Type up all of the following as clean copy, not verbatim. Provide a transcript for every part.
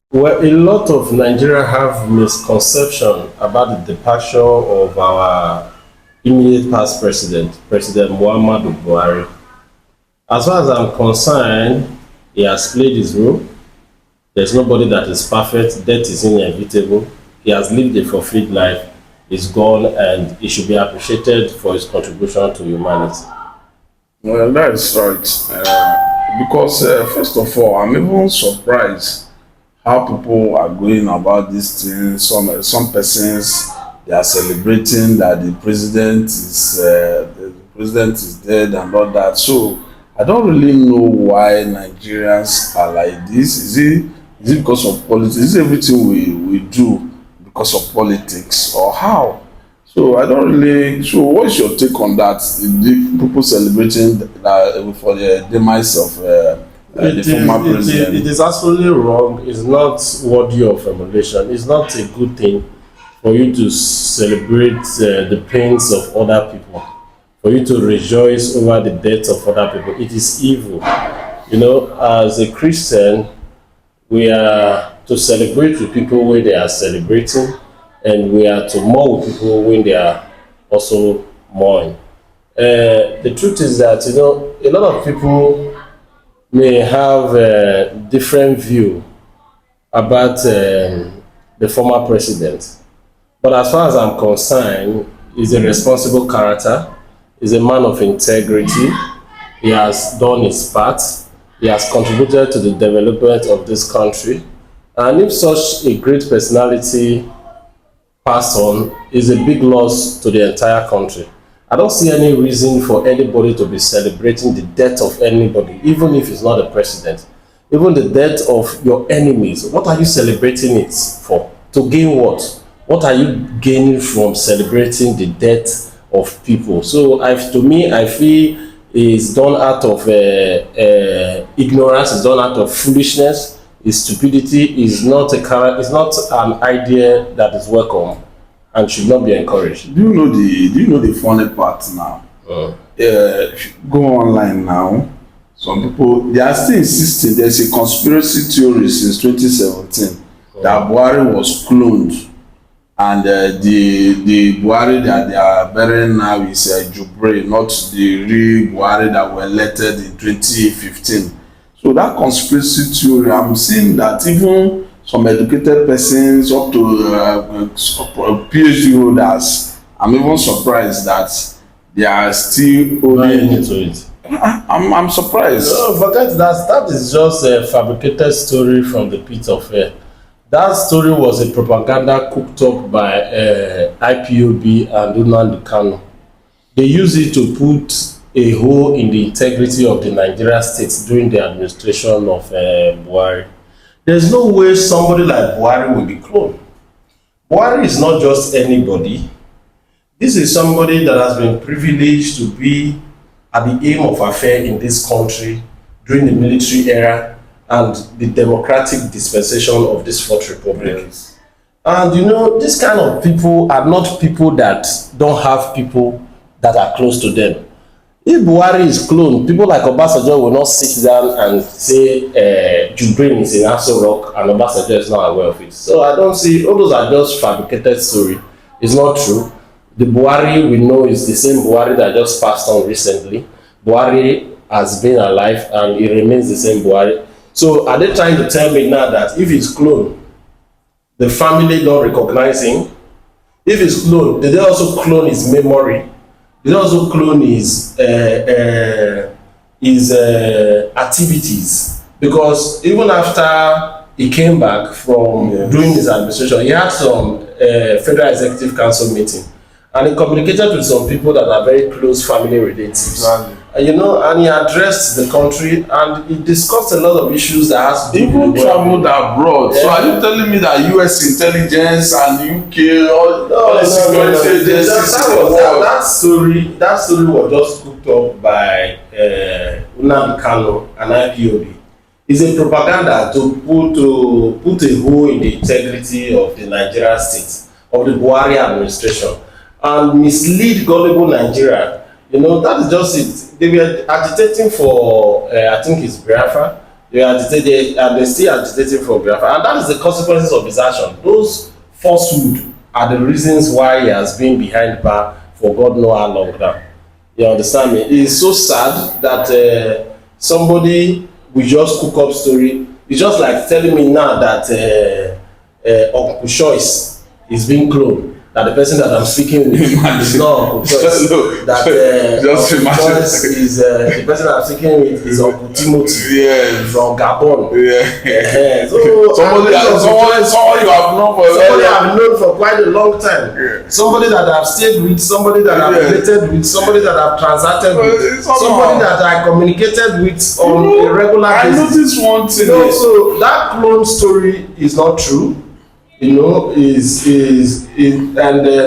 Well, a lot of Nigeria have misconception about the departure of our immediate past president, President Muhammadu Buhari. As far as I'm concerned, he has played his role. There's nobody that is perfect. Death is inevitable. He has lived a fulfilled life. He's gone, and he should be appreciated for his contribution to humanity. Well, that's right. Because first of all, I'm even surprised how people are going about this thing. Some persons, they are celebrating that the president is dead and all that. So I don't really know why Nigerians are like this. Is it because of politics? Is it everything we do because of politics, or how? So I don't really. So what's your take on that? The people celebrating that for the demise of the former president. It is absolutely wrong. It's not worthy of emulation. It's not a good thing for you to celebrate the pains of other people, for you to rejoice over the death of other people. It is evil. You know, as a Christian, we are to celebrate with people when they are celebrating, and we are to mourn with people when they are also mourning. The truth is that, you know, a lot of people may have a different view about the former president. But as far as I'm concerned, he's a responsible character, he's a man of integrity, he has done his part, he has contributed to the development of this country. And if such a great personality passed on, is a big loss to the entire country. I don't see any reason for anybody to be celebrating the death of anybody, even if it's not the president. Even the death of your enemies. What are you celebrating it for? To gain what? What are you gaining from celebrating the death of people? So, to me, I feel it's done out of ignorance, it's done out of foolishness, it's stupidity, it's not an idea that is welcome and should not be encouraged. Do you know the funny part now? If you go online now, some people they are still insisting there's a conspiracy theory since 2017 that Buhari was cloned, and the Buhari that they are burying now is Jubril, not the real Buhari that were elected in 2015. So that conspiracy theory, I'm seeing that even some educated persons up to PhD holders, I'm even surprised that they are still Buying holding. into it. I'm surprised. No, forget that. That is just a fabricated story from the pit of hell. That story was a propaganda cooked up by IPOB and Nnamdi Kanu. They used it to put a hole in the integrity of the Nigeria state during the administration of Buhari. There's no way somebody like Buhari will be cloned. Buhari is not just anybody. This is somebody that has been privileged to be at the aim of affair in this country during the military era and the democratic dispensation of this fourth republic. Yes. And you know, this kind of people are not people that don't have people that are close to them. If Buhari is cloned, people like Obasanjo will not sit down and say Jubril is in Aso Rock and Obasanjo is not aware of it. So I don't see, all those are just fabricated story. It's not true. The Buhari we know is the same Buhari that just passed on recently. Buhari has been alive and he remains the same Buhari. So are they trying to tell me now that if he's cloned, the family don't recognize him? If he's cloned, did they also clone his memory? Did they also clone his activities? Because even after he came back from doing his administration, he had some Federal Executive Council meeting. And he communicated with some people that are very close family relatives. Exactly. You know, and he addressed the country and he discussed a lot of issues that has to do Even with traveled abroad. Yeah. So are you telling me that US intelligence and UK all the security agencies in the world? That story was just cooked up by Nnamdi Kanu and IPOB. It's a propaganda to put a hole in the integrity of the Nigeria state, of the Buhari administration, and mislead gullible Nigeria. You know, that is just it. They were agitating for, I think it's Biafra. They agitated and they still agitating for Biafra, and that is the consequences of his action. Those falsehood are the reasons why he has been behind bar for God know how long now. You understand me? It is so sad that somebody will just cook up story. It's just like telling me now that Uncle Choice is being cloned. That the person that I'm speaking with is not Uncle Choice. That Uncle Choice is the person that I'm speaking with is Uncle Timothy from Gabon. So somebody you have known for I've known for quite a long time. Somebody that I've stayed with, somebody that I've related with, somebody that I've transacted with, somebody that I communicated with on a regular basis. I noticed one thing. No, so that clone story is not true. You know, and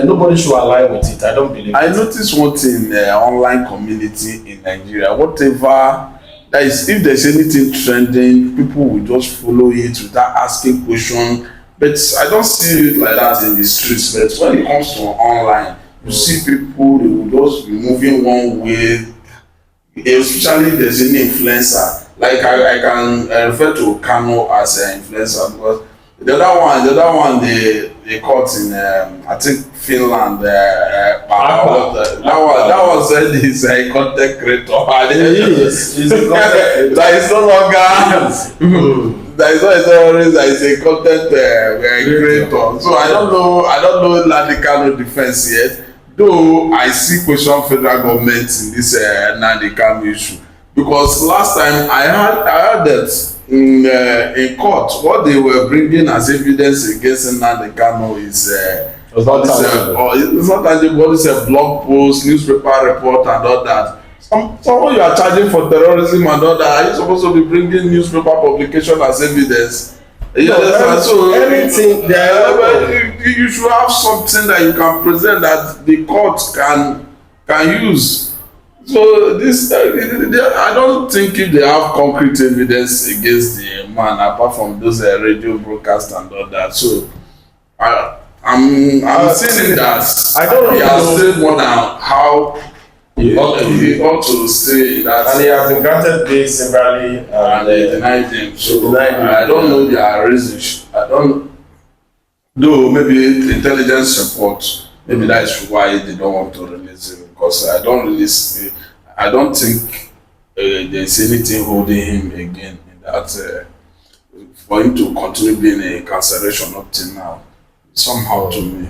nobody should align with it. I don't believe I it. noticed one thing in the online community in Nigeria. Whatever, that is, if there's anything trending, people will just follow it without asking questions. But I don't see it like that in the streets. But when it comes to online, you see people, they will just be moving one way. Especially if there's any influencer. Like I can refer to Kano as an influencer because the other one they caught in I think Finland. That was when he's a content creator. He's a content creator. That is no longer that is not a terrorist. That is a content creator. So I don't know Nnamdi defense yet. Though I see question federal government in this Nnamdi issue because last time I heard that. In court, what they were bringing as evidence against Nnamdi Kanu is it's not tangible. It's a blog post, newspaper report, and all that. Someone you are charging for terrorism and all that, are you supposed to be bringing newspaper publication as evidence? So anything you should have something that you can present that the court can use. So this, I don't think if they have concrete evidence against the man, apart from those radio broadcasts and all that. So I'm saying that I don't know. He has said more than how he ought to say that, and he has been granted bail severally, and they denied him. So I don't know their reasons. I don't. Though maybe the intelligence report, maybe that is why they don't want to release him. Because I don't think there's anything holding him again in that for him to continue being a incarceration up till now. Somehow to me,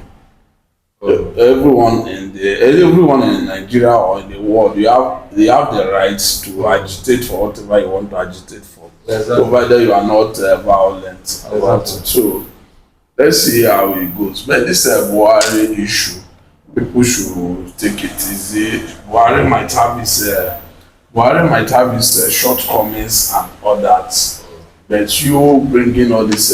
everyone in Nigeria or in the world, they have the rights to agitate for whatever you want to agitate for, provided you are not violent about it. So let's see how it goes. But this Buhari issue, people should take it easy. Buhari might have his shortcomings and all that, but you bringing all this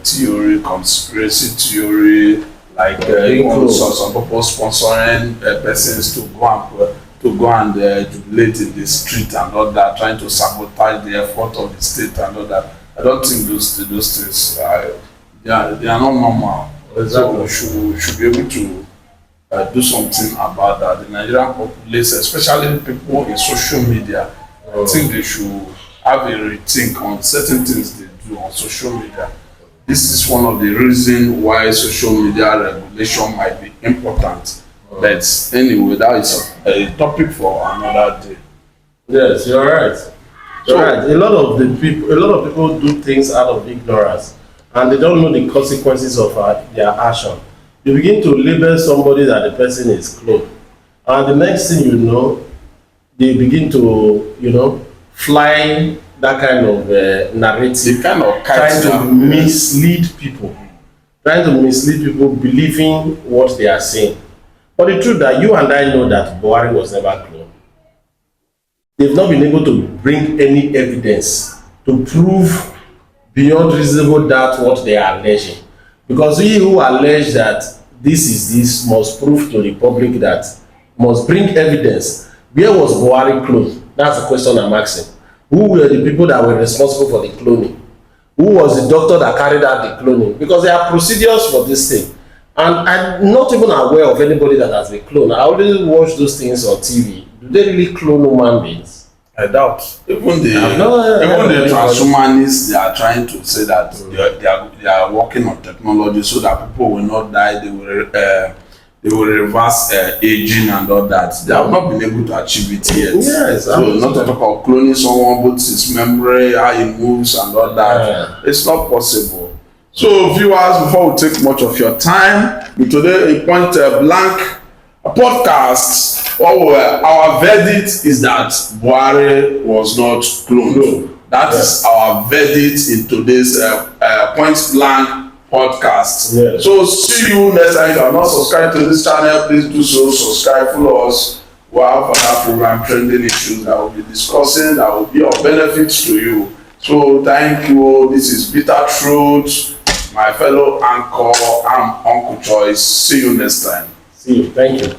theory, conspiracy theory, like some people sponsoring persons to go and jubilate in the street and all that, trying to sabotage the effort of the state and all that. I don't think those things they are not normal. So we should be able to do something about that. The Nigerian populace, especially people in social media, I think they should have a rethink on certain things they do on social media. This is one of the reasons why social media regulation might be important. But anyway, that is a topic for another day. Yes, you're right. You're right. A lot of people do things out of ignorance, and they don't know the consequences of their action. You begin to label somebody that the person is clone, and the next thing you know, they begin to fly that kind of narrative, trying to mislead people believing what they are saying. But the truth that you and I know that Buhari was never cloned. They've not been able to bring any evidence to prove beyond reasonable doubt what they are alleging. Because he who alleged that this must prove to the public, that must bring evidence. Where was Buhari cloned? That's the question I'm asking. Who were the people that were responsible for the cloning? Who was the doctor that carried out the cloning? Because there are procedures for this thing. And I'm not even aware of anybody that has been cloned. I already watch those things on TV. Do they really clone human beings? I doubt. Even the anybody. transhumanists, they are trying to say that they are working on technology so that people will not die. They will reverse aging and all that. They have not been able to achieve it yet. Yes, so not to talk about cloning someone, both his memory, how he moves, and all that. Yeah. It's not possible. So, viewers, before we take much of your time, today in Point Blank podcast, our verdict is that Buhari was not cloned. That is our verdict in today's Point Blank podcast. Yes. So see you next time. If you are not subscribed to this channel, please do so. Subscribe, follow us. We'll have another program, trending issues that we'll be discussing that will be of benefits to you. So thank you. This is Bitter Truth, my fellow anchor. I'm Uncle Choice. See you next time. See you. Thank you.